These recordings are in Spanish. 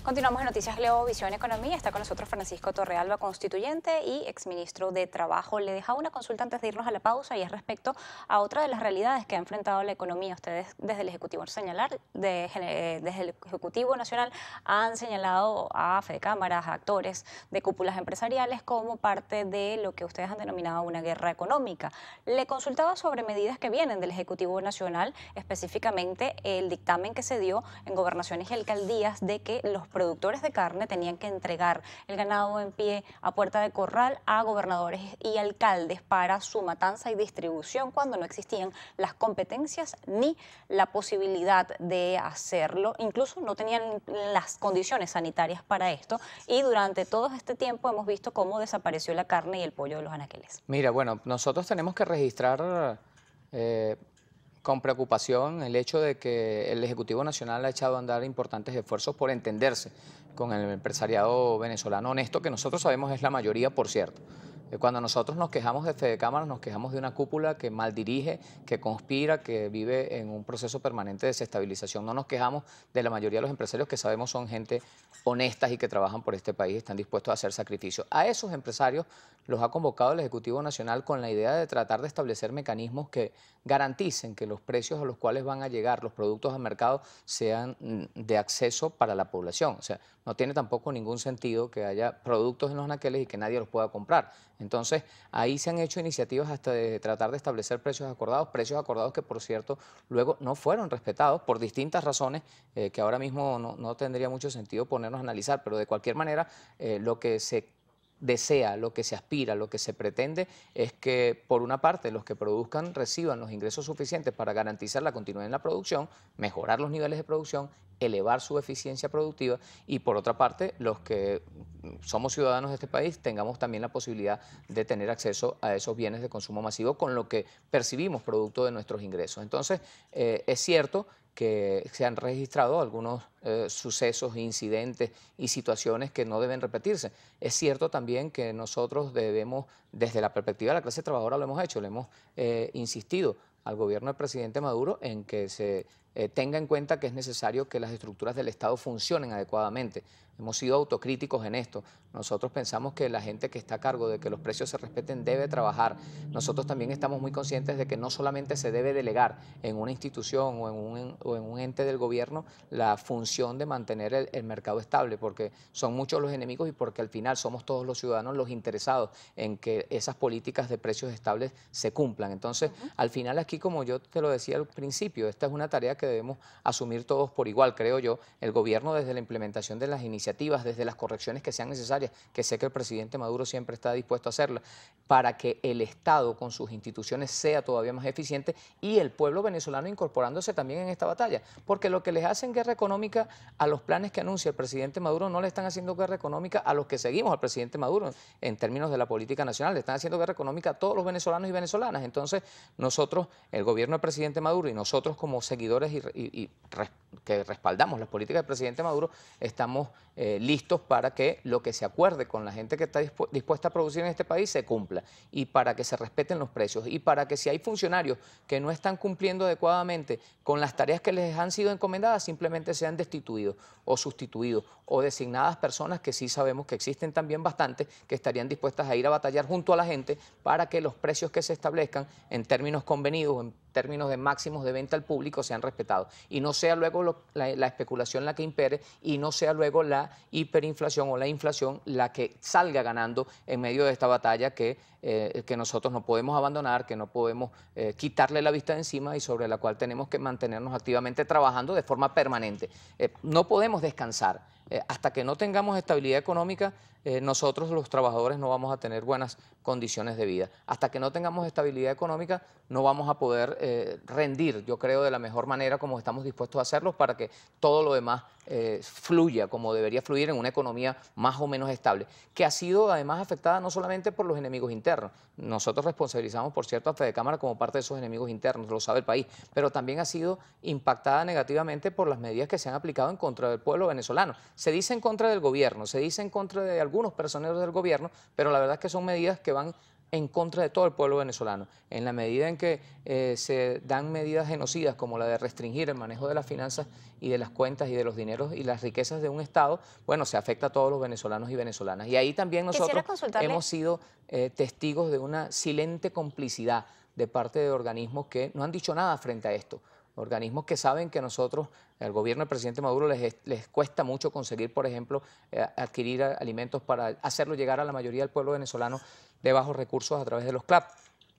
Continuamos en Noticias Globovisión Economía. Está con nosotros Francisco Torrealba, constituyente y exministro de Trabajo. Le dejaba una consulta antes de irnos a la pausa y es respecto a otra de las realidades que ha enfrentado la economía. Ustedes desde el Ejecutivo desde el Ejecutivo Nacional han señalado a Fedecámaras, a actores de cúpulas empresariales como parte de lo que ustedes han denominado una guerra económica. Le consultaba sobre medidas que vienen del Ejecutivo Nacional, específicamente el dictamen que se dio en gobernaciones y alcaldías de que los productores de carne tenían que entregar el ganado en pie a puerta de corral a gobernadores y alcaldes para su matanza y distribución cuando no existían las competencias ni la posibilidad de hacerlo. Incluso no tenían las condiciones sanitarias para esto y durante todo este tiempo hemos visto cómo desapareció la carne y el pollo de los anaqueles. Mira, bueno, nosotros tenemos que registrar con preocupación el hecho de que el Ejecutivo Nacional ha echado a andar importantes esfuerzos por entenderse con el empresariado venezolano honesto, que nosotros sabemos es la mayoría, por cierto. Cuando nosotros nos quejamos de Fedecámaras, nos quejamos de una cúpula que maldirige, que conspira, que vive en un proceso permanente de desestabilización. No nos quejamos de la mayoría de los empresarios que sabemos son gente honestas y que trabajan por este país y están dispuestos a hacer sacrificios. A esos empresarios los ha convocado el Ejecutivo Nacional con la idea de tratar de establecer mecanismos que garanticen que los precios a los cuales van a llegar los productos al mercado sean de acceso para la población. O sea, no tiene tampoco ningún sentido que haya productos en los anaqueles y que nadie los pueda comprar. Entonces, ahí se han hecho iniciativas hasta de tratar de establecer precios acordados que, por cierto, luego no fueron respetados por distintas razones que ahora mismo no tendría mucho sentido ponernos a analizar, pero de cualquier manera, lo que se desea, lo que se aspira, lo que se pretende es que, por una parte, los que produzcan reciban los ingresos suficientes para garantizar la continuidad en la producción, mejorar los niveles de producción, elevar su eficiencia productiva y, por otra parte, los que somos ciudadanos de este país tengamos también la posibilidad de tener acceso a esos bienes de consumo masivo con lo que percibimos producto de nuestros ingresos. Entonces, es cierto que se han registrado algunos sucesos, incidentes y situaciones que no deben repetirse. Es cierto también que nosotros debemos, desde la perspectiva de la clase trabajadora lo hemos hecho, le hemos insistido al gobierno del presidente Maduro en que se tenga en cuenta que es necesario que las estructuras del Estado funcionen adecuadamente. Hemos sido autocríticos en esto. Nosotros pensamos que la gente que está a cargo de que los precios se respeten debe trabajar. Nosotros también estamos muy conscientes de que no solamente se debe delegar en una institución o en un ente del gobierno la función de mantener el mercado estable, porque son muchos los enemigos y porque al final somos todos los ciudadanos los interesados en que esas políticas de precios estables se cumplan. Entonces, al final aquí, como yo te lo decía al principio, esta es una tarea que debemos asumir todos por igual, creo yo. El gobierno, desde la implementación de las iniciativas, desde las correcciones que sean necesarias, que sé que el presidente Maduro siempre está dispuesto a hacerlas, para que el Estado con sus instituciones sea todavía más eficiente y el pueblo venezolano incorporándose también en esta batalla, porque lo que les hacen guerra económica a los planes que anuncia el presidente Maduro no le están haciendo guerra económica a los que seguimos al presidente Maduro en términos de la política nacional, le están haciendo guerra económica a todos los venezolanos y venezolanas. Entonces, nosotros, el gobierno del presidente Maduro y nosotros como seguidores que respaldamos las políticas del presidente Maduro, estamos listos para que lo que se acuerde con la gente que está dispuesta a producir en este país se cumpla y para que se respeten los precios y para que si hay funcionarios que no están cumpliendo adecuadamente con las tareas que les han sido encomendadas, simplemente sean destituidos o sustituidos o designadas personas que sí sabemos que existen también bastantes que estarían dispuestas a ir a batallar junto a la gente para que los precios que se establezcan en términos convenidos, en términos de máximos de venta al público sean respetados y no sea luego la especulación la que impere y no sea luego la hiperinflación o la inflación la que salga ganando en medio de esta batalla que nosotros no podemos abandonar, que no podemos quitarle la vista de encima y sobre la cual tenemos que mantenernos activamente trabajando de forma permanente. No podemos descansar. Hasta que no tengamos estabilidad económica, nosotros los trabajadores no vamos a tener buenas condiciones de vida. Hasta que no tengamos estabilidad económica, no vamos a poder rendir, yo creo, de la mejor manera como estamos dispuestos a hacerlo para que todo lo demás fluya como debería fluir en una economía más o menos estable, que ha sido además afectada no solamente por los enemigos internos. Nosotros responsabilizamos, por cierto, a Fedecámara como parte de esos enemigos internos, lo sabe el país, pero también ha sido impactada negativamente por las medidas que se han aplicado en contra del pueblo venezolano. Se dice en contra del gobierno, se dice en contra de algunos personeros del gobierno, pero la verdad es que son medidas que van en contra de todo el pueblo venezolano. En la medida en que se dan medidas genocidas como la de restringir el manejo de las finanzas y de las cuentas y de los dineros y las riquezas de un Estado, bueno, se afecta a todos los venezolanos y venezolanas. Y ahí también Quisiera nosotros consultarle. hemos sido testigos de una silente complicidad de parte de organismos que no han dicho nada frente a esto. Organismos que saben que nosotros, el gobierno del presidente Maduro, les cuesta mucho conseguir, por ejemplo, adquirir alimentos para hacerlo llegar a la mayoría del pueblo venezolano de bajos recursos a través de los CLAP.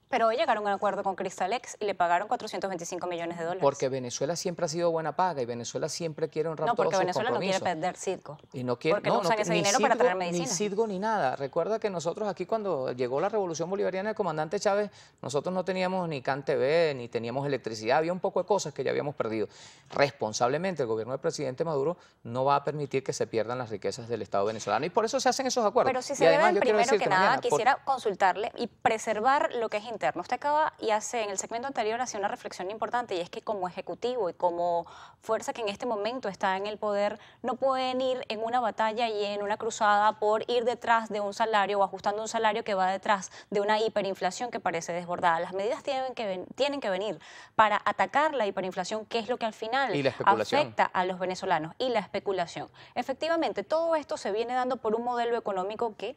Pero hoy llegaron a un acuerdo con Cristalex y le pagaron 425 millones de dólares. Porque Venezuela siempre ha sido buena paga y Venezuela siempre quiere honrar No, todos porque sus Venezuela no quiere compromisos. perder Citgo. Y no quiere, Porque no usan ese ni dinero para Citgo, traer ni medicina. Citgo ni nada. Recuerda que nosotros aquí cuando llegó la revolución bolivariana del comandante Chávez, nosotros no teníamos ni CanTV, ni teníamos electricidad, había un poco de cosas que ya habíamos perdido. Responsablemente el gobierno del presidente Maduro no va a permitir que se pierdan las riquezas del Estado venezolano y por eso se hacen esos acuerdos. Pero si Y se además, deben, yo quiero primero que decirte, nada, Mariana, quisiera consultarle y preservar lo que es interno. Usted acaba y hace en el segmento anterior hacía una reflexión importante y es que como ejecutivo y como fuerza que en este momento está en el poder, no pueden ir en una batalla y en una cruzada por ir detrás de un salario o ajustando un salario que va detrás de una hiperinflación que parece desbordada. Las medidas tienen que venir para atacar la hiperinflación, que es lo que al final y la especulación. afecta a los venezolanos, y la especulación. Efectivamente, todo esto se viene dando por un modelo económico que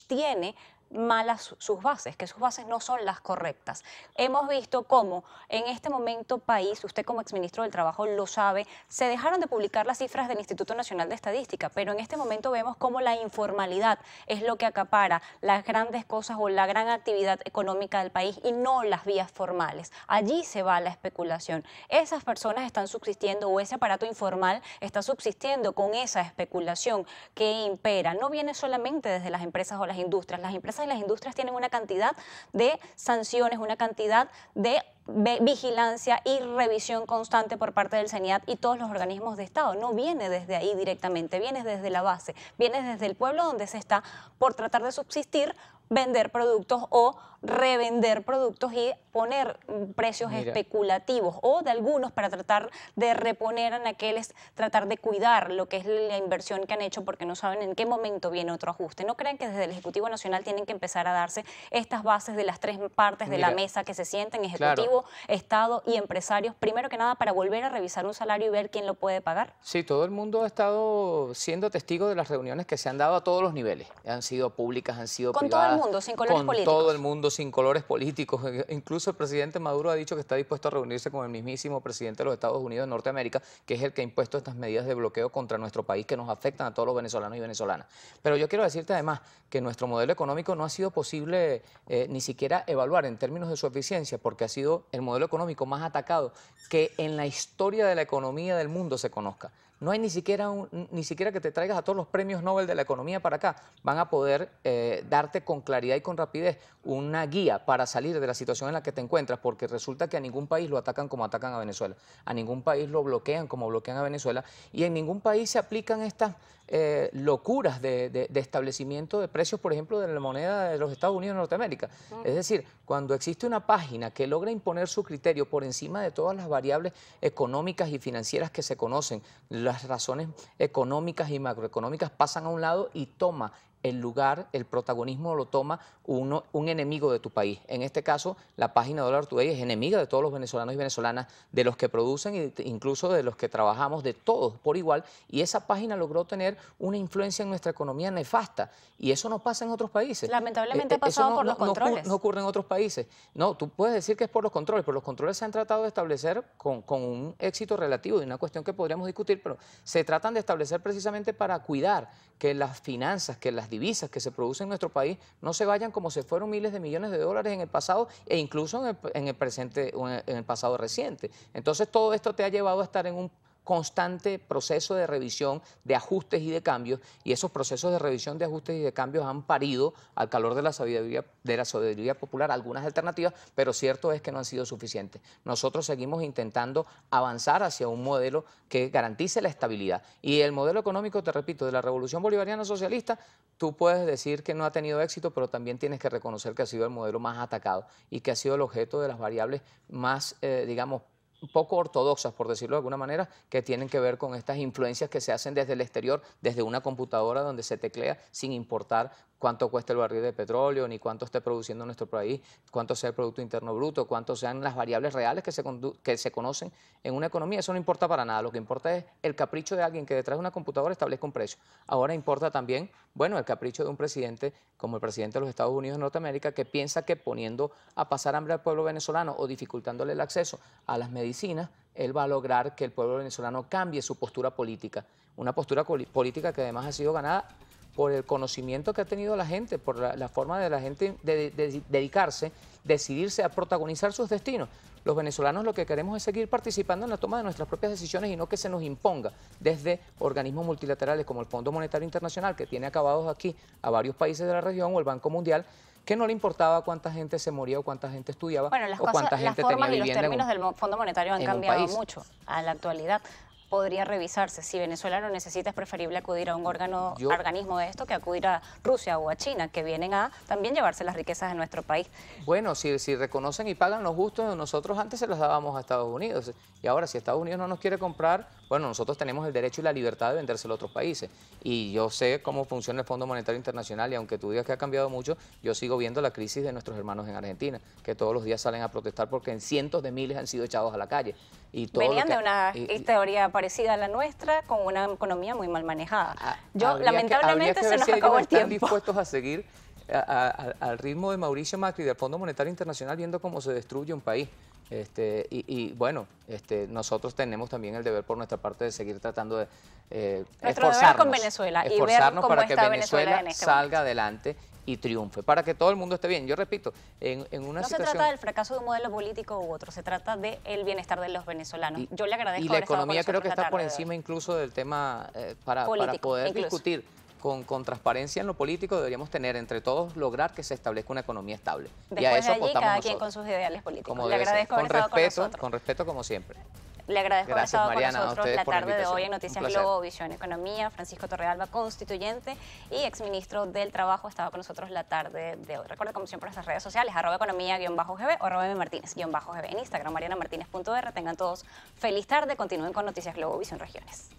tiene malas sus bases, que sus bases no son las correctas. Hemos visto cómo en este momento país, usted como exministro del Trabajo lo sabe, se dejaron de publicar las cifras del Instituto Nacional de Estadística, pero en este momento vemos cómo la informalidad es lo que acapara las grandes cosas o la gran actividad económica del país y no las vías formales. Allí se va la especulación. Esas personas están subsistiendo o ese aparato informal está subsistiendo con esa especulación que impera. No viene solamente desde las empresas o las industrias y las industrias tienen una cantidad de sanciones, una cantidad de vigilancia y revisión constante por parte del CENIAT y todos los organismos de Estado. No viene desde ahí directamente, viene desde la base, viene desde el pueblo donde se está por tratar de subsistir, vender productos o revender productos y poner precios especulativos o de algunos para tratar de reponer en aquellos, tratar de cuidar lo que es la inversión que han hecho porque no saben en qué momento viene otro ajuste. ¿No creen que desde el Ejecutivo Nacional tienen que empezar a darse estas bases de las tres partes de la mesa que se sienten, Ejecutivo, Estado y empresarios, primero que nada para volver a revisar un salario y ver quién lo puede pagar? Sí, todo el mundo ha estado siendo testigo de las reuniones que se han dado a todos los niveles. Han sido públicas, han sido privadas. Con todo el mundo, sin colores políticos. Con todo el mundo, sin colores políticos. Incluso el presidente Maduro ha dicho que está dispuesto a reunirse con el mismísimo presidente de los Estados Unidos de Norteamérica, que es el que ha impuesto estas medidas de bloqueo contra nuestro país que nos afectan a todos los venezolanos y venezolanas. Pero yo quiero decirte además que nuestro modelo económico no ha sido posible ni siquiera evaluar en términos de su eficiencia, porque ha sido el modelo económico más atacado que en la historia de la economía del mundo se conozca. No hay ni siquiera que te traigas a todos los premios Nobel de la economía para acá. Van a poder darte con claridad y con rapidez una guía para salir de la situación en la que te encuentras, porque resulta que a ningún país lo atacan como atacan a Venezuela, a ningún país lo bloquean como bloquean a Venezuela y en ningún país se aplican estas locuras de establecimiento de precios, por ejemplo, de la moneda de los Estados Unidos de Norteamérica. Es decir, cuando existe una página que logra imponer su criterio por encima de todas las variables económicas y financieras que se conocen, las razones económicas y macroeconómicas pasan a un lado y toma el lugar, el protagonismo lo toma un enemigo de tu país. En este caso, la página Dollar Today es enemiga de todos los venezolanos y venezolanas, de los que producen e incluso de los que trabajamos, de todos por igual, y esa página logró tener una influencia en nuestra economía nefasta, y eso no pasa en otros países. Lamentablemente ha pasado por los controles. No ocurre en otros países. No, tú puedes decir que es por los controles, pero los controles se han tratado de establecer con un éxito relativo y una cuestión que podríamos discutir, pero se tratan de establecer precisamente para cuidar que las finanzas, que las divisas que se producen en nuestro país no se vayan como se fueron miles de millones de dólares en el pasado e incluso en el presente o en el pasado reciente. Entonces todo esto te ha llevado a estar en un constante proceso de revisión, de ajustes y de cambios, y esos procesos de revisión, de ajustes y de cambios han parido al calor de la sabiduría popular algunas alternativas, pero cierto es que no han sido suficientes. Nosotros seguimos intentando avanzar hacia un modelo que garantice la estabilidad. Y el modelo económico, te repito, de la Revolución Bolivariana Socialista, tú puedes decir que no ha tenido éxito, pero también tienes que reconocer que ha sido el modelo más atacado y que ha sido el objeto de las variables más, digamos, poco ortodoxas, por decirlo de alguna manera, que tienen que ver con estas influencias que se hacen desde el exterior, desde una computadora donde se teclea sin importar cuánto cuesta el barril de petróleo, ni cuánto esté produciendo nuestro país, cuánto sea el Producto Interno Bruto, cuánto sean las variables reales que se conocen en una economía. Eso no importa para nada. Lo que importa es el capricho de alguien que detrás de una computadora establezca un precio. Ahora importa también, bueno, el capricho de un presidente como el presidente de los Estados Unidos de Norteamérica, que piensa que poniendo a pasar hambre al pueblo venezolano o dificultándole el acceso a las medicinas, él va a lograr que el pueblo venezolano cambie su postura política. Una postura política que además ha sido ganada por el conocimiento que ha tenido la gente, por la forma de la gente de dedicarse, decidirse a protagonizar sus destinos. Los venezolanos lo que queremos es seguir participando en la toma de nuestras propias decisiones y no que se nos imponga desde organismos multilaterales como el Fondo Monetario Internacional, que tiene acabados aquí a varios países de la región, o el Banco Mundial, que no le importaba cuánta gente se moría o cuánta gente estudiaba o cuánta gente tenía vivienda. Las formas y los términos del Fondo Monetario han cambiado mucho a la actualidad. Podría revisarse. Si Venezuela lo necesita, es preferible acudir a un organismo de esto que acudir a Rusia o a China, que vienen a también llevarse las riquezas de nuestro país. Bueno, si reconocen y pagan los justos, nosotros antes se los dábamos a Estados Unidos. Y ahora, si Estados Unidos no nos quiere comprar, bueno, nosotros tenemos el derecho y la libertad de vendérselo a otros países. Y yo sé cómo funciona el Fondo Monetario Internacional y aunque tú digas que ha cambiado mucho, yo sigo viendo la crisis de nuestros hermanos en Argentina, que todos los días salen a protestar porque en cientos de miles han sido echados a la calle. Y todo venían de una teoría parecida a la nuestra, con una economía muy mal manejada. Lamentablemente se nos acabó el tiempo. Están dispuestos a seguir al ritmo de Mauricio Macri y del Fondo Monetario Internacional viendo cómo se destruye un país. Bueno, nosotros tenemos también el deber por nuestra parte de seguir tratando de esforzarnos con Venezuela y ver cómo para que está Venezuela en este salga momento adelante y triunfe, para que todo el mundo esté bien. Yo repito, en una no situación... se trata del fracaso de un modelo político u otro, se trata del bienestar de los venezolanos. Yo le agradezco. Y la economía creo que está por encima incluso del tema para poder discutir con transparencia en lo político. Deberíamos tener entre todos lograr que se establezca una economía estable. Después y a eso de allí, apostamos cada nosotros, quien con sus ideales políticos. Como le agradezco haber estado con nosotros. Con respeto como siempre. Le agradezco haber estado Mariana, con nosotros la tarde de hoy en Un Noticias placer. Globo, Visión Economía. Francisco Torrealba, constituyente y exministro del Trabajo, estaba con nosotros la tarde de hoy. Recuerda, como siempre, nuestras redes sociales, @economía_gb o @mmartinez_gb en Instagram, marianamartinez.r. Tengan todos feliz tarde. Continúen con Noticias Globo, Visión Regiones.